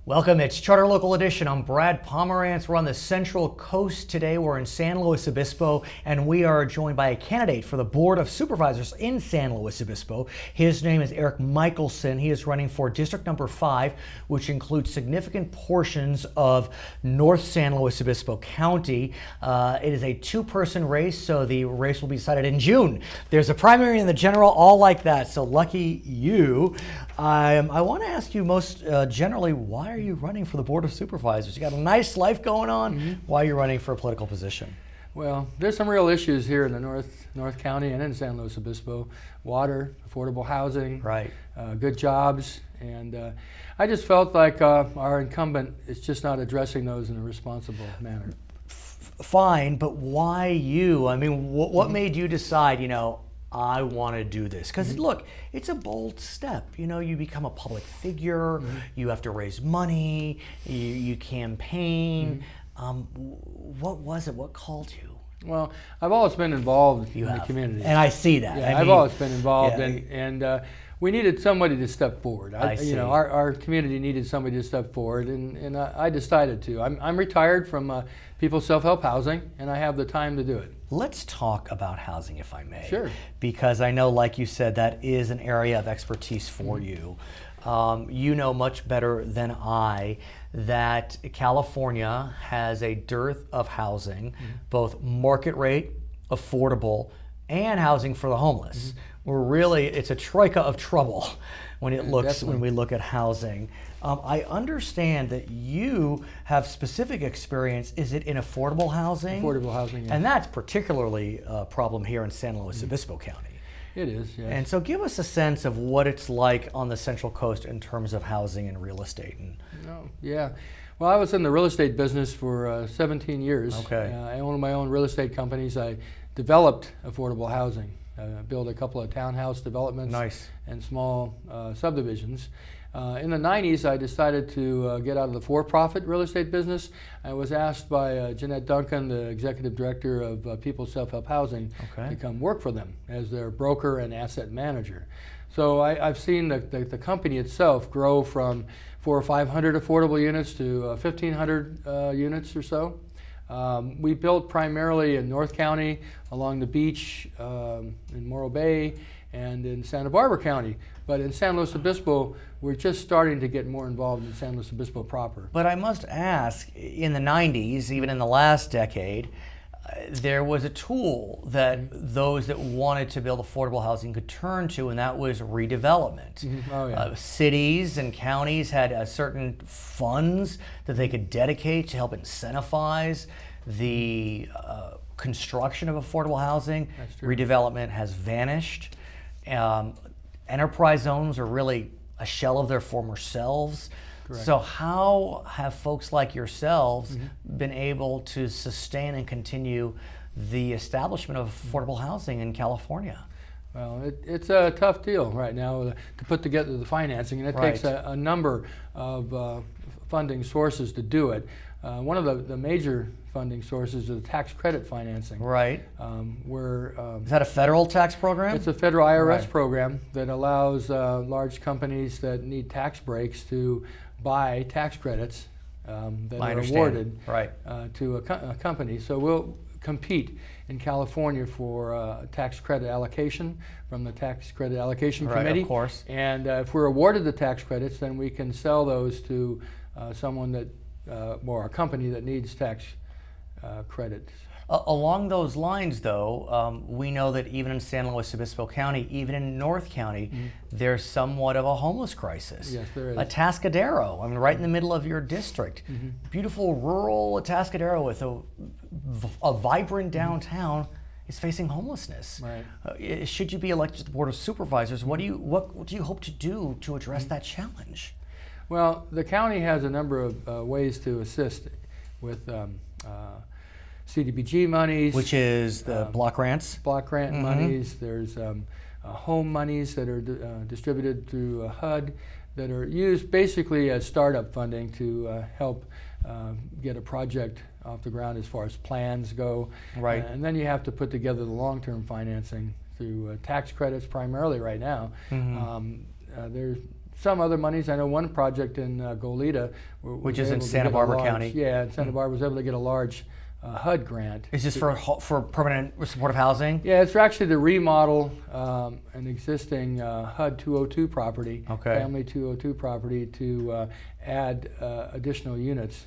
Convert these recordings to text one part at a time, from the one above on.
Welcome, it's Charter Local Edition. I'm Brad Pomerance. We're on the Central Coast today. We're in San Luis Obispo, and we are joined by a candidate for the Board of Supervisors in San Luis Obispo. His name is Eric Michielssen. He is running for District Number 5, which includes significant portions of North San Luis Obispo County. It is a two-person race, so the race will be decided in June. There's a primary and the general, all like that, so lucky you. I want to ask you most generally, why are you running for the Board of Supervisors? You got a nice life going on. Why are you running for a political position? Well, there's some real issues here in the North County and in San Luis Obispo. Water, affordable housing, Right. Good jobs, and I just felt like our incumbent is just not addressing those in a responsible manner. Fine, but why you? I mean, what made you decide, I want to do this? Because look, it's a bold step. You become a public figure, you have to raise money, you campaign. What was it? What called you? Well, I've always been involved in the community. And I see that. Yeah, I've always been involved, and we needed somebody to step forward. Our community needed somebody to step forward, and I decided to. I'm retired from People's Self-Help Housing, and I have the time to do it. Let's talk about housing, if I may. Sure. Because I know, like you said, that is an area of expertise for you. You know much better than I that California has a dearth of housing, both market rate, affordable, and housing for the homeless. It's a troika of trouble when we look at housing. I understand that you have specific experience. Is it in affordable housing? Affordable housing, yes. And that's particularly a problem here in San Luis Obispo County. It is, yes. And so give us a sense of what it's like on the Central Coast in terms of housing and real estate. Yeah. Well, I was in the real estate business for 17 years. Okay. I owned my own real estate companies. I developed affordable housing. Built a couple of townhouse developments and small subdivisions. In the 90s, I decided to get out of the for-profit real estate business. I was asked by Jeanette Duncan, the executive director of People's Self-Help Housing, to come work for them as their broker and asset manager. So I've seen the company itself grow from 400 or 500 affordable units to 1,500 units or so. We built primarily in North County, along the beach, in Morro Bay, and in Santa Barbara County. But in San Luis Obispo, we're just starting to get more involved in San Luis Obispo proper. But I must ask, in the 90s, even in the last decade, there was a tool that those that wanted to build affordable housing could turn to, and that was redevelopment. Oh, yeah. Cities and counties had certain funds that they could dedicate to help incentivize the construction of affordable housing. That's true. Redevelopment has vanished. Enterprise zones are really a shell of their former selves. Correct. So how have folks like yourselves been able to sustain and continue the establishment of affordable housing in California? Well, it's a tough deal right now to put together the financing, and it takes a number of funding sources to do it. One of the major funding sources is the tax credit financing. Right. Is that a federal tax program? It's a federal IRS program that allows large companies that need tax breaks to buy tax credits that are awarded to a company. So we'll compete in California for tax credit allocation from the Tax Credit Allocation Committee. Of course. And if we're awarded the tax credits, then we can sell those to someone that, or a company that needs tax credits. Along those lines, though, we know that even in San Luis Obispo County, even in North County, there's somewhat of a homeless crisis. Yes, there is. Atascadero, right in the middle of your district. Beautiful rural Atascadero with a vibrant downtown is facing homelessness. Right. Should you be elected to the Board of Supervisors, what do you hope to do to address that challenge? Well, the county has a number of ways to assist with CDBG monies, which is the block grants. Block grant monies. There's home monies that are distributed through HUD that are used basically as startup funding to help get a project off the ground as far as plans go. Right. And then you have to put together the long-term financing through tax credits primarily right now. There's some other monies. I know one project in Goleta, which is in Santa Barbara County. Yeah, Santa Barbara was able to get a large HUD grant. Is this for permanent supportive housing? Yeah, it's actually to remodel an existing HUD 202 property, family 202 property, to add additional units.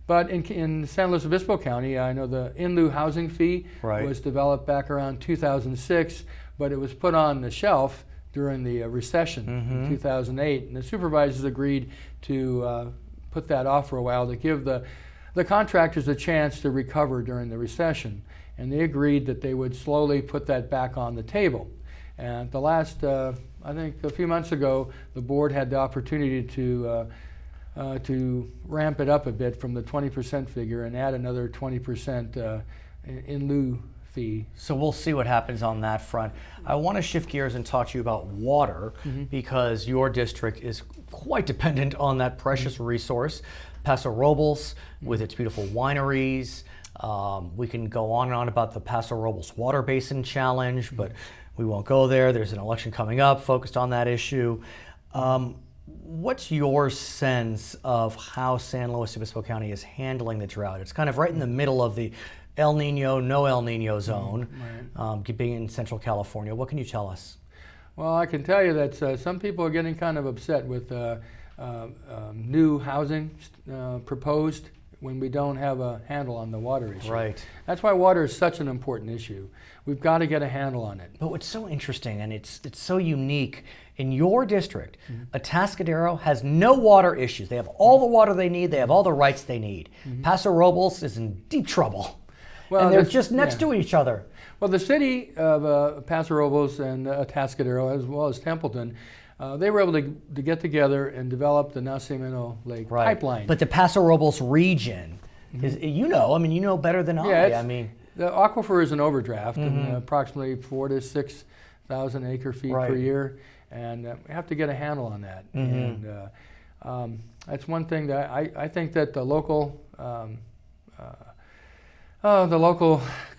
But in San Luis Obispo County, I know the in lieu housing fee was developed back around 2006, but it was put on the shelf during the recession in 2008, and the supervisors agreed to put that off for a while to give the contractors a chance to recover during the recession. And they agreed that they would slowly put that back on the table. And the last, I think a few months ago, the board had the opportunity to ramp it up a bit from the 20% figure and add another 20% in lieu fee. So we'll see what happens on that front. I want to shift gears and talk to you about water, because your district is quite dependent on that precious resource. Paso Robles with its beautiful wineries. We can go on and on about the Paso Robles Water Basin Challenge, but we won't go there. There's an election coming up focused on that issue. What's your sense of how San Luis Obispo County is handling the drought? It's kind of right in the middle of the El Nino, no El Nino zone, being in Central California. What can you tell us? Well, I can tell you that some people are getting kind of upset with new housing proposed when we don't have a handle on the water issue. Right. That's why water is such an important issue. We've got to get a handle on it. But what's so interesting, and it's so unique, in your district, Atascadero has no water issues. They have all the water they need. They have all the rights they need. Paso Robles is in deep trouble. Well, and they're just next to each other. Well, the city of Paso Robles and Atascadero, as well as Templeton, they were able to get together and develop the Nacimiento Lake pipeline. But the Paso Robles region is, you know better than I mean, the aquifer is an overdraft, and approximately 4,000 to 6,000 acre feet per year, and we have to get a handle on that. And that's one thing that I think that the local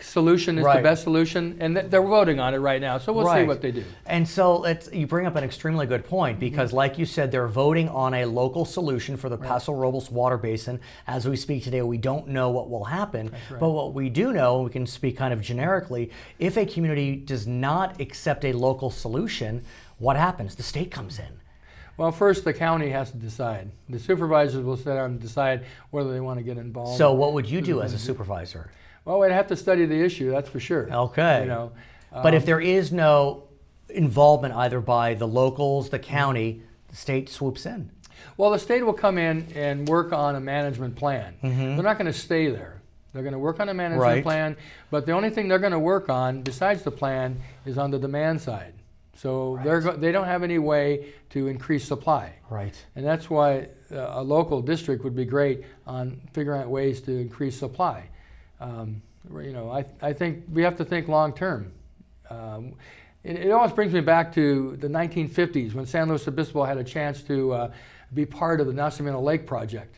solution is the best solution, and they're voting on it right now, so we'll see what they do. And so you bring up an extremely good point, because like you said, they're voting on a local solution for the Paso Robles water basin. As we speak today, we don't know what will happen, but what we do know, we can speak kind of generically, if a community does not accept a local solution, what happens? The state comes in. Well, first the county has to decide. The supervisors will sit down and decide whether they want to get involved. So what would you do as a supervisor? Well, we'd have to study the issue, that's for sure. Okay. But if there is no involvement either by the locals, the county, the state swoops in. Well, the state will come in and work on a management plan. They're not going to stay there. They're going to work on a management plan, but the only thing they're going to work on besides the plan is on the demand side. So they don't have any way to increase supply. Right. And that's why a local district would be great on figuring out ways to increase supply. I think we have to think long term. It always brings me back to the 1950s when San Luis Obispo had a chance to be part of the Nacimiento Lake project.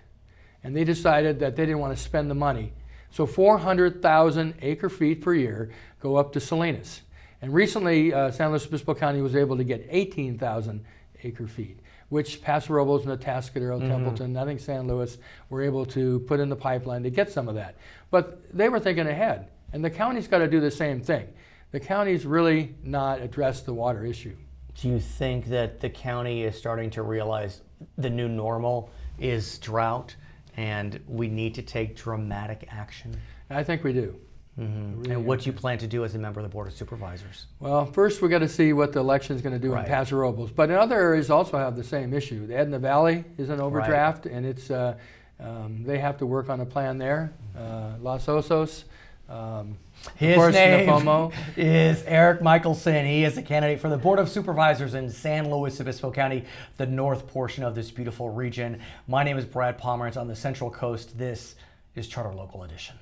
And they decided that they didn't want to spend the money. So 400,000 acre feet per year go up to Salinas. And recently, San Luis Obispo County was able to get 18,000 acre feet, which Paso Robles and Atascadero, Templeton, I think San Luis were able to put in the pipeline to get some of that. But they were thinking ahead, and the county's got to do the same thing. The county's really not addressed the water issue. Do you think that the county is starting to realize the new normal is drought and we need to take dramatic action? I think we do. Really, and what do you plan to do as a member of the Board of Supervisors? Well, first we got to see what the election is going to do in Paso Robles. But in other areas also have the same issue. The Edna Valley is an overdraft, and it's they have to work on a plan there. Los Osos. His name is Eric Michielssen. He is a candidate for the Board of Supervisors in San Luis Obispo County, the north portion of this beautiful region. My name is Brad Pomerance on the Central Coast. This is Charter Local Edition.